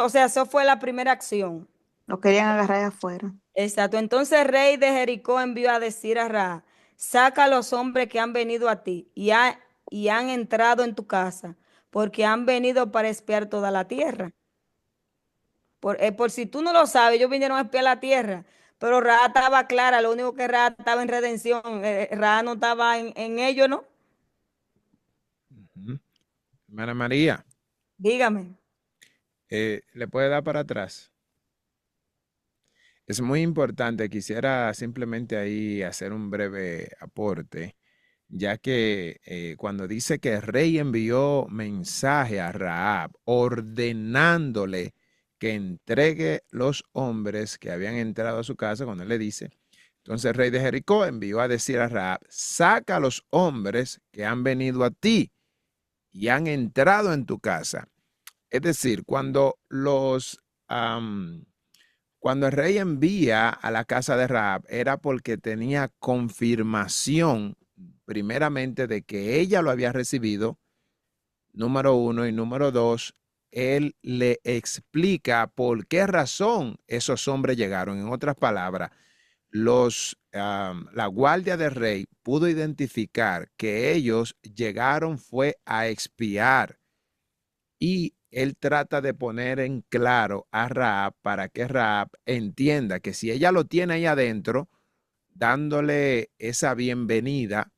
O sea, eso fue la primera acción. Lo querían agarrar afuera. Exacto. Entonces el rey de Jericó envió a decir a Rahab, saca a los hombres que han venido a ti y han entrado en tu casa, porque han venido para espiar toda la tierra. Por si tú no lo sabes, ellos vinieron a espiar la tierra, pero Rahab estaba clara, lo único que Rahab estaba en redención, Rahab no estaba en ello, ¿no? Ujú. Hermana María, Dígame. ¿le puede dar para atrás? Es muy importante, quisiera simplemente ahí hacer un breve aporte, ya que cuando dice que el rey envió mensaje a Rahab ordenándole que entregue los hombres que habían entrado a su casa, cuando él le dice, entonces el rey de Jericó envió a decir a Rahab, saca a los hombres que han venido a ti y han entrado en tu casa. Es decir, cuando el rey envía a la casa de Rahab era porque tenía confirmación primeramente de que ella lo había recibido, número uno, y número dos, él le explica por qué razón esos hombres llegaron. En otras palabras, la guardia del rey pudo identificar que ellos llegaron fue a expiar, y él trata de poner en claro a Rahab para que Rahab entienda que si ella lo tiene ahí adentro, dándole esa bienvenida,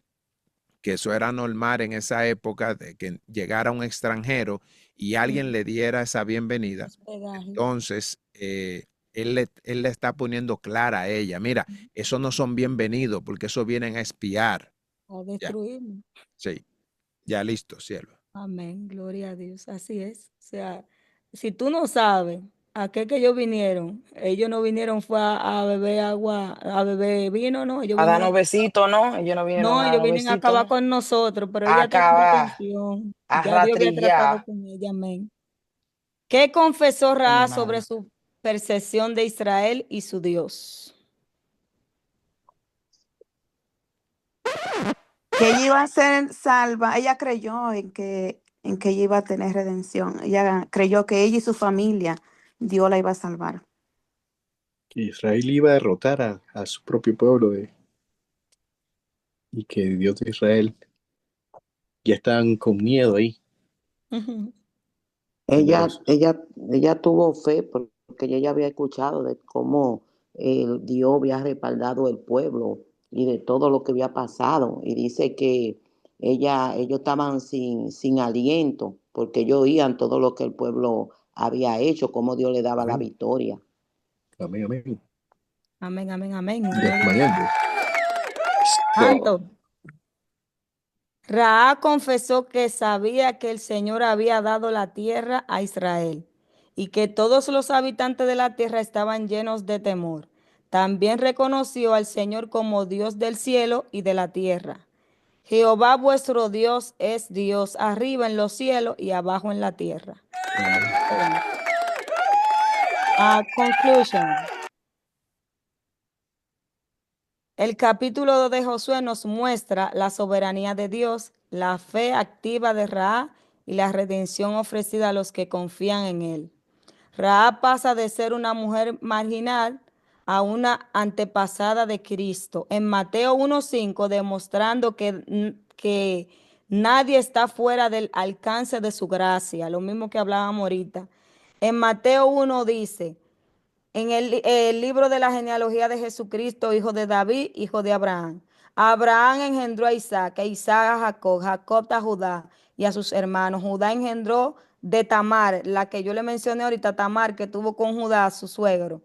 que eso era normal en esa época, de que llegara un extranjero y alguien le diera esa bienvenida, entonces él le está poniendo clara a ella, mira, esos no son bienvenidos porque esos vienen a espiar. A Ya, destruirme. sí, ya listo, sierva. Amén, gloria a Dios, así es. O sea, si tú no sabes a qué que ellos no vinieron fue a beber agua, a beber vino, no, ellos A vinieron darnos besitos, ¿no? Ellos no vinieron no, a ellos darnos vienen a besitos, acabar ¿no? con nosotros, pero A ella estaba en acabar, retención. a Ya Dios había tratado ratrillar. con ella, amén. ¿Qué confesó Ay, mi Rahab sobre madre. su percepción de Israel y su Dios? Que ella iba a ser salva. Ella creyó en que ella iba a tener redención. Ella creyó que ella y su familia, Dios la iba a salvar. Que Israel iba a derrotar a su propio pueblo y que Dios de Israel ya estaban con miedo ahí, Ujú. Ella, temerosos. ella, ella tuvo fe porque ella ya había escuchado de cómo Dios había respaldado el pueblo y de todo lo que había pasado. Y dice que ellos estaban sin aliento porque ellos oían todo lo que el pueblo había hecho, cómo Dios le daba la Amén, victoria. amén, amén. Amén, amén, amén. Desmayando. Santo. Rahab confesó que sabía que el Señor había dado la tierra a Israel y que todos los habitantes de la tierra estaban llenos de temor. También reconoció al Señor como Dios del cielo y de la tierra. Jehová vuestro Dios es Dios arriba en los cielos y abajo en la tierra. Amén. Conclusion. El capítulo 2 de Josué nos muestra la soberanía de Dios, la fe activa de Raab y la redención ofrecida a los que confían en él. Raab pasa de ser una mujer marginal a una antepasada de Cristo. En Mateo 1:5, demostrando que nadie está fuera del alcance de su gracia, lo mismo que hablábamos ahorita. En Mateo 1 dice, en el libro de la genealogía de Jesucristo, hijo de David, hijo de Abraham. Abraham engendró a Isaac, a Isaac a Jacob, Jacob a Judá y a sus hermanos. Judá engendró de Tamar, la que yo le mencioné ahorita, Tamar, que tuvo con Judá, su suegro.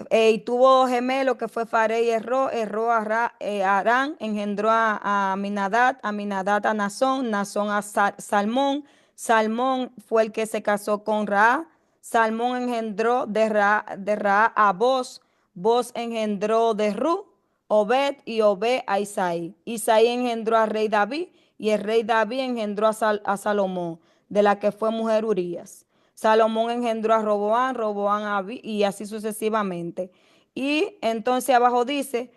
Y tuvo gemelo que fue Faré y Erró a Arán, engendró a Aminadab, Aminadab a Nazón a Salmón, Salmón fue el que se casó con Ra, Salmón engendró de Ra a Boz engendró de Ru, Obed y Obed a Isaí. Isaí engendró al rey David y el rey David engendró a Salomón, de la que fue mujer Urías. Salomón engendró a Roboán, Roboán a Abí, y así sucesivamente. Y entonces abajo dice,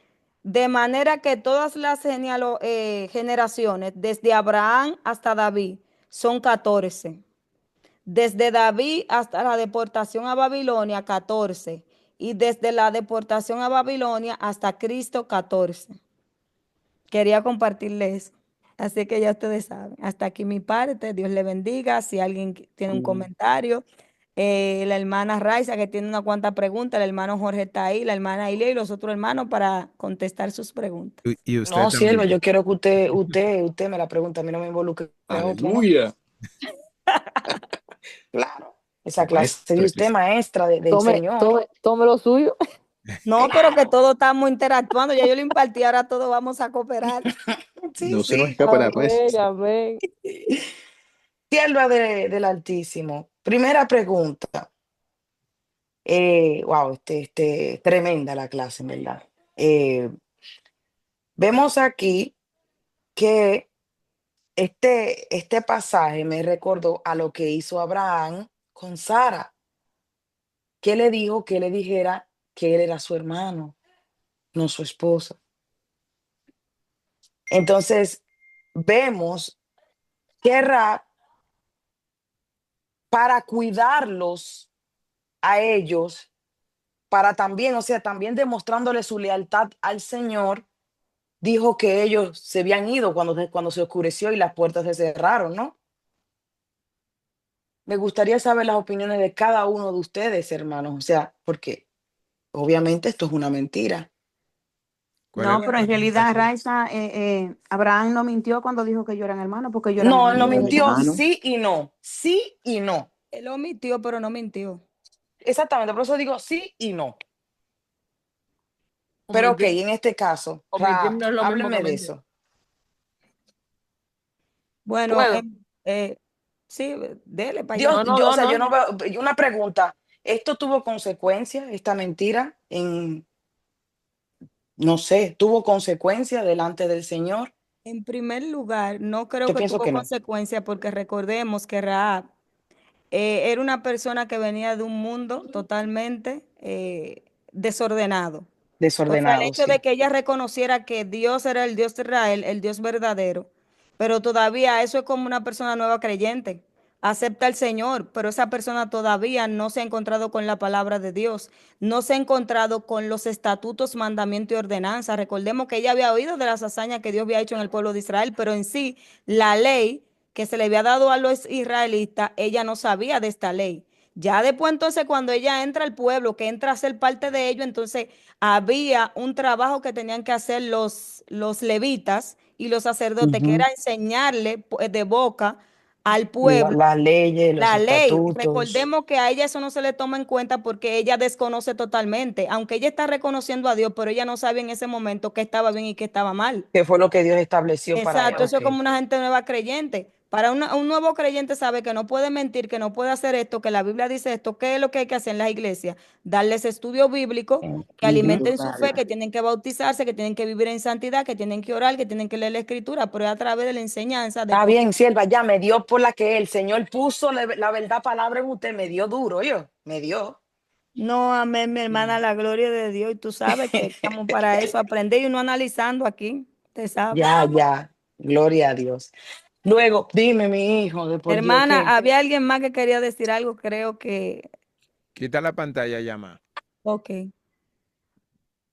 de manera que todas las generaciones, desde Abraham hasta David, son 14. Desde David hasta la deportación a Babilonia, 14. Y desde la deportación a Babilonia hasta Cristo, 14. Quería compartirles. Así que ya ustedes saben. Hasta aquí mi parte. Dios le bendiga. Si alguien tiene un comentario. La hermana Raiza que tiene una cuanta preguntas. El hermano Jorge está ahí. La hermana Ilia y los otros hermanos para contestar sus preguntas. Y usted No, Sierva, también. yo quiero que usted me la pregunte, a mí no me involucre a otro, ¿no? Aleluya. Claro. Esa clase Maestra de que usted, maestra del Tome, Señor. tome lo suyo. No, pero que todos estamos interactuando. Ya yo lo impartí. Ahora todos vamos a cooperar. Sí, no se nos sí. escapa la Amén, maestra. amén. Sierva del Altísimo. Primera pregunta. Wow, tremenda la clase, en verdad. Vemos aquí que este pasaje me recordó a lo que hizo Abraham con Sara. ¿Qué le dijo? Que le dijera que él era su hermano, no su esposa. Entonces, vemos que Ra, para cuidarlos a ellos, para también, o sea, también demostrándole su lealtad al Señor, dijo que ellos se habían ido cuando se oscureció y las puertas se cerraron, ¿no? Me gustaría saber las opiniones de cada uno de ustedes, hermanos, o sea, porque obviamente esto es una mentira. ¿Cuál No, es pero la en realidad, pregunta? Raiza, Abraham no mintió cuando dijo que yo eran hermanos, porque yo eran No, él no No hermanos de era mintió, verdad. hermano. sí y no, sí y no. Él omitió, pero no mintió. Exactamente, por eso digo sí y no. Pero ok, Omitir, en este caso, omitir Raab, no es lo mismo que hábleme de mentir. eso. Bueno, ¿Puedo? sí, dele para Dios, allá. yo, o sea, yo No. no veo, una pregunta, ¿esto tuvo consecuencias, esta mentira, no sé, tuvo consecuencias delante del Señor? En primer lugar, no creo Yo que pienso tuvo que no, consecuencia porque recordemos que Rahab era una persona que venía de un mundo totalmente desordenado. O sea, el desordenado, hecho de sí. que ella reconociera que Dios era el Dios de Israel, el Dios verdadero, pero todavía eso es como una persona nueva creyente. Acepta al Señor, pero esa persona todavía no se ha encontrado con la palabra de Dios, no se ha encontrado con los estatutos, mandamientos y ordenanzas. Recordemos que ella había oído de las hazañas que Dios había hecho en el pueblo de Israel, pero en sí, la ley que se le había dado a los israelitas, ella no sabía de esta ley. Ya después entonces cuando ella entra al pueblo, que entra a ser parte de ello, entonces había un trabajo que tenían que hacer los levitas y los sacerdotes, que era Ujú. enseñarle de boca al pueblo Las leyes, los la ley. estatutos. Recordemos que a ella eso no se le toma en cuenta porque ella desconoce totalmente, aunque ella está reconociendo a Dios, pero ella no sabe en ese momento qué estaba bien y qué estaba mal. Que fue lo que Dios estableció para Exacto, ella, eso ok. es como una gente nueva creyente. Para un nuevo creyente sabe que no puede mentir, que no puede hacer esto, que la Biblia dice esto. ¿Qué es lo que hay que hacer en las iglesias? Darles estudio bíblico, que Ujú. alimenten su fe, Educarla. que tienen que bautizarse, que tienen que vivir en santidad, que tienen que orar, que tienen que leer la escritura, pero es a través de la enseñanza de Está cómo. bien, sierva, ya me dio por la que el Señor puso la verdad palabra en usted, me dio duro, yo, me dio. No, amén, mi hermana, la gloria de Dios. Y tú sabes que estamos para eso, aprender y uno analizando aquí. Te sabe. Ya, gloria a Dios. Luego, dime, mi hijo, después yo qué. Hermana, había alguien más que quería decir algo, creo que. Quita la pantalla, llama. Ok.